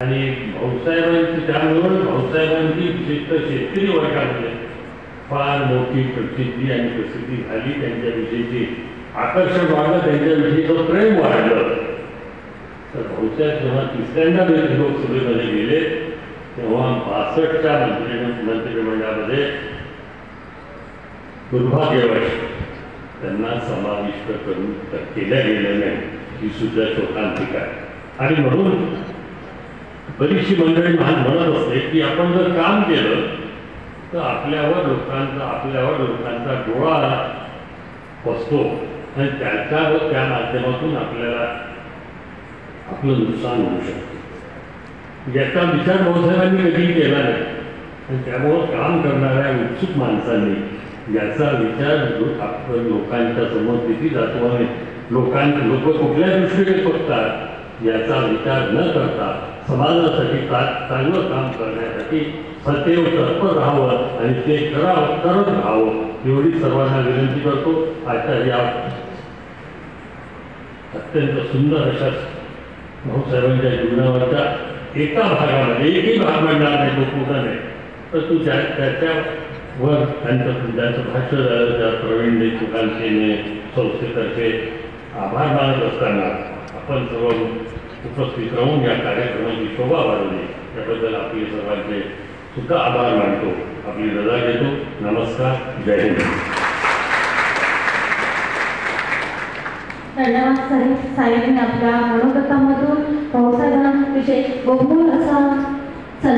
आणि भाऊसाहेबांची त्यामुळे भाऊसाहेबांची विशेषतः शेतकरी वर्गामध्ये फार मोठी प्रसिद्धी आणि प्रसिद्धी झाली. त्यांच्याविषयीची आकर्षण वाढलं, त्यांच्याविषयीचं प्रेम वाढलं. तर भाऊसाहेब जेव्हा तिसऱ्यांदा लोकसभेमध्ये गेले तेव्हा 62च्या मंत्रिमंडळामध्ये दुर्भाग्यवश त्यांना समाविष्ट करून केल्या गेल्या नाही, ही सुद्धा शोकांतिका आहे. आणि म्हणून बरीचशी मंडळी म्हणत असते की आपण जर काम केलं तर आपल्यावर लोकांचा डोळा बसतो आणि त्या माध्यमातून आपल्याला आपलं नुकसान होऊ शकतं. याचा विचार भाऊसाहेबांनी कधीही केला नाही आणि त्यामुळं काम करणाऱ्या उत्सुक माणसांनी याचा विचार आपण लोकांच्या समोर किती जातो आणि लोक कुठल्या दृष्टीने बघतात याचा विचार न करता समाजासाठी चांगलं काम करण्यासाठी सदैव तत्पर राहावं आणि ते करत राहावं एवढी सर्वांना विनंती करतो. आता या अत्यंत सुंदर अशा भाऊसाहेबांच्या जीवनावरच्या एका भागामध्ये एकही भाग मांडणार नाही, तो मोठा नाही, तर तू त्याच्यावर त्यांचं भाष्य झालं त्या प्रवीण देशमुखांचे संस्थेतर्फे आभार मानत असताना आपण सर्व उपस्थित राहून या कार्यक्रमाची शोभा वाढवली त्याबद्दल आपले सर्वांचे सुद्धा आभार मानतो. आपली रजा घेतो. नमस्कार. जय हिंद. धन्यवाद साहेबांनी आपल्या मनोगतामधून भाऊसाहेबांविषयी बहुमोल असा